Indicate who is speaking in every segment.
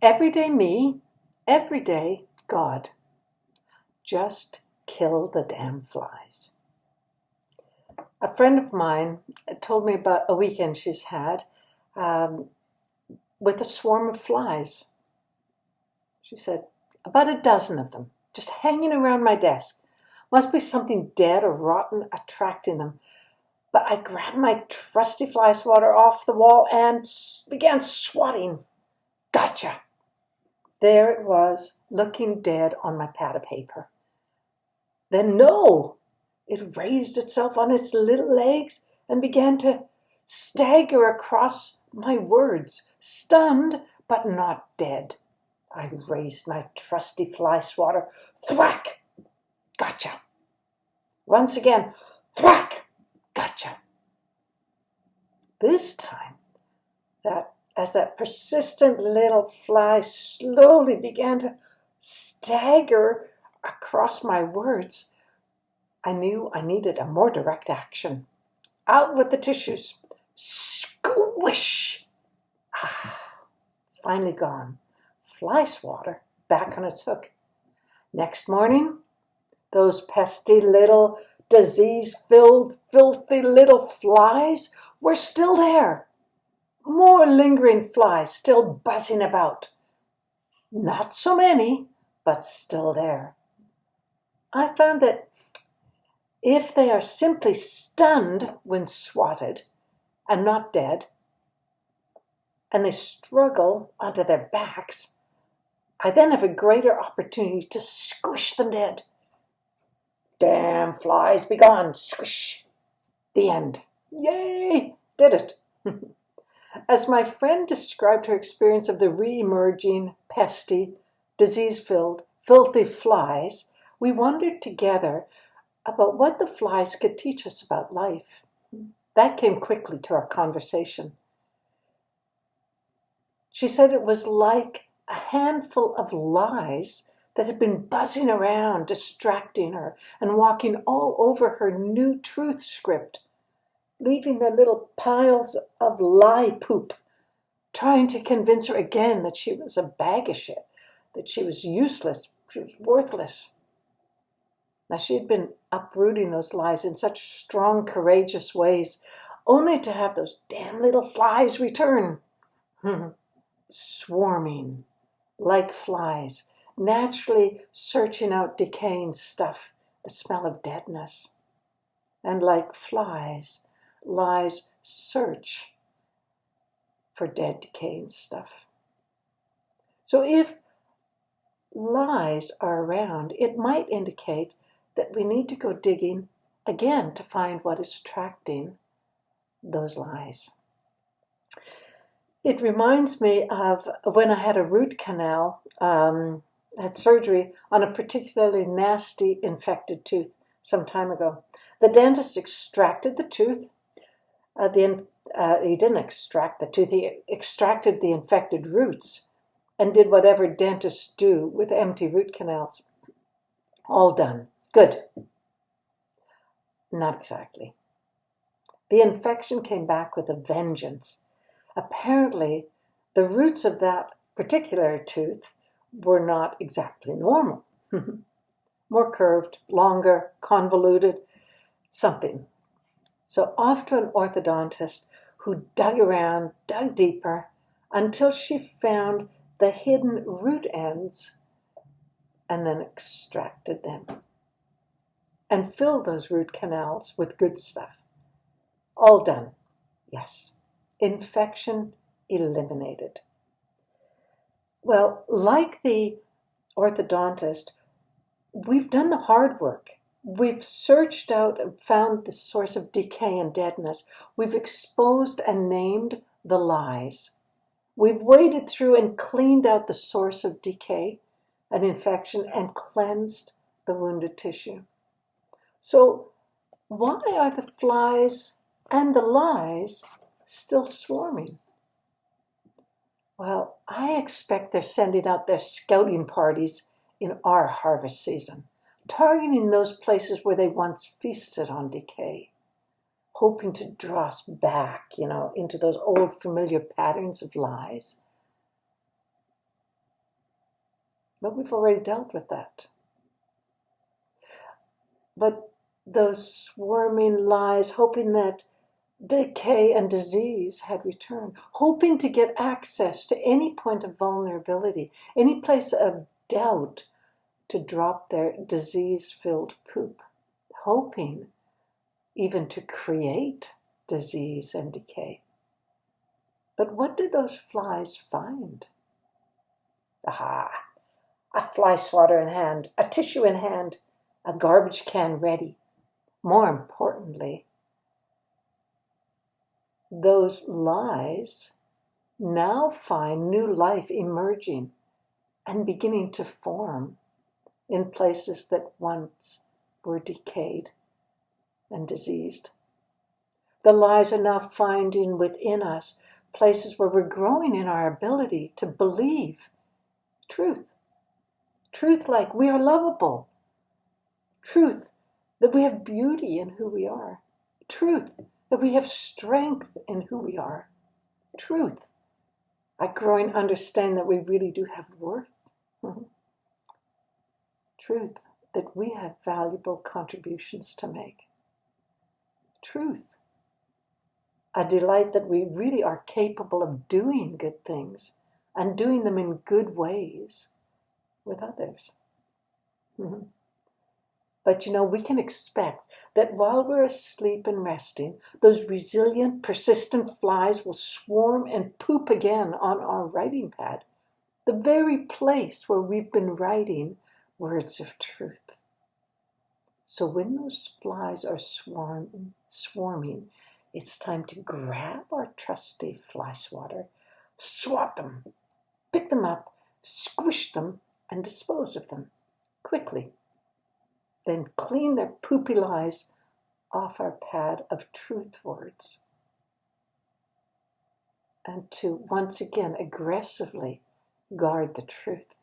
Speaker 1: Everyday me, everyday God. Just kill the damn flies. A friend of mine told me about a weekend she's had um, with a swarm of flies. She said, about a dozen of them, just hanging around my desk. Must be something dead or rotten attracting them. But I grabbed my trusty fly swatter off the wall and began swatting. Gotcha! There it was, looking dead on my pad of paper. Then no! It raised itself on its little legs and began to stagger across my words, stunned but not dead. I raised my trusty fly swatter. Thwack! Gotcha! Once again, thwack! Gotcha! This time, as that persistent little fly slowly began to stagger across my words, I knew I needed a more direct action. Out with the tissues. Squish! Ah, finally gone. Fly swatter back on its hook. Next morning, those pesty little, disease-filled, filthy little flies were still there. More lingering flies still buzzing about. Not so many, but still there. I found that if they are simply stunned when swatted and not dead, and they struggle onto their backs, I then have a greater opportunity to squish them dead. Damn flies, be gone, squish. The end. Yay, did it. As my friend described her experience of the re-emerging, pesty, disease-filled, filthy flies, we wondered together about what the flies could teach us about life. That came quickly to our conversation. She said it was like a handful of lies that had been buzzing around, distracting her, and walking all over her new truth script, leaving their little piles of lie poop, trying to convince her again that she was a bag of shit, that she was useless, she was worthless. Now, she had been uprooting those lies in such strong, courageous ways, only to have those damn little flies return. Swarming like flies, naturally searching out decaying stuff, the smell of deadness. And like flies, lies search for dead, decaying stuff. So if lies are around, it might indicate that we need to go digging again to find what is attracting those lies. It reminds me of when I had a root canal, had surgery on a particularly nasty infected tooth some time ago. The dentist extracted the tooth. He didn't extract the tooth, he extracted the infected roots and did whatever dentists do with empty root canals. All done. Good. Not exactly. The infection came back with a vengeance. Apparently, the roots of that particular tooth were not exactly normal. More curved, longer, convoluted, something. So off to an orthodontist who dug around, dug deeper, until she found the hidden root ends and then extracted them and filled those root canals with good stuff. All done. Yes. Infection eliminated. Well, like the orthodontist, we've done the hard work. We've searched out and found the source of decay and deadness. We've exposed and named the lies. We've waded through and cleaned out the source of decay and infection and cleansed the wounded tissue. So why are the flies and the lies still swarming? Well, I expect they're sending out their scouting parties in our harvest season, targeting those places where they once feasted on decay, hoping to draw us back, into those old familiar patterns of lies. But we've already dealt with that. But those swarming lies, hoping that decay and disease had returned, hoping to get access to any point of vulnerability, any place of doubt to drop their disease-filled poop, hoping even to create disease and decay. But what do those flies find? Aha! A fly swatter in hand, a tissue in hand, a garbage can ready. More importantly, those lies now find new life emerging and beginning to form in places that once were decayed and diseased. The lies are now finding within us places where we're growing in our ability to believe truth. Truth like we are lovable. Truth that we have beauty in who we are. Truth that we have strength in who we are. Truth, a growing understanding that we really do have worth. Truth that we have valuable contributions to make. Truth, a delight that we really are capable of doing good things and doing them in good ways with others. But we can expect that while we're asleep and resting, those resilient, persistent flies will swarm and poop again on our writing pad, the very place where we've been writing words of truth. So when those flies are swarming, it's time to grab our trusty fly swatter, swat them, pick them up, squish them, and dispose of them quickly. Then clean their poopy lies off our pad of truth words. And to once again aggressively guard the truth.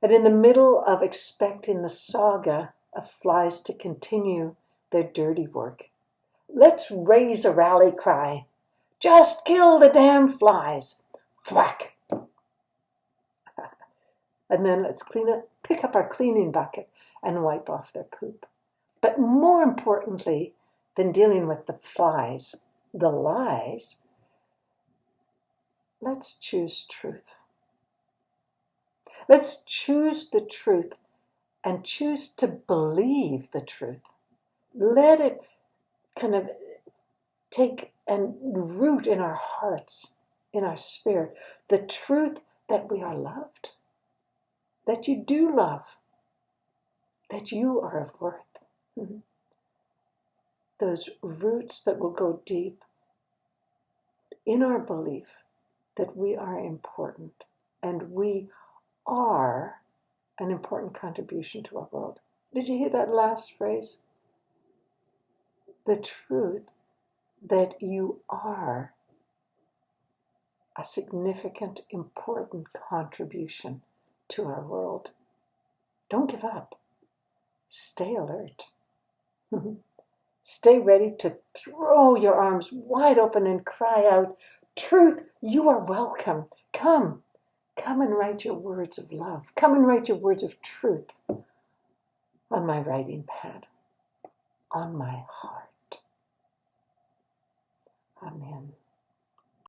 Speaker 1: And in the middle of expecting the saga of flies to continue their dirty work, let's raise a rally cry. Just kill the damn flies. Thwack. And then let's pick up our cleaning bucket and wipe off their poop. But more importantly than dealing with the flies, the lies, let's choose truth. Let's choose the truth and choose to believe the truth. Let it kind of take and root in our hearts, in our spirit, the truth that we are loved, that you do love, that you are of worth. Those roots that will go deep in our belief that we are important and we are an important contribution to our world. Did you hear that last phrase? The truth that you are a significant, important contribution to our world. Don't give up. Stay alert. Stay ready to throw your arms wide open and cry out, truth, you are welcome. Come and write your words of love. Come and write your words of truth on my writing pad, on my heart. Amen.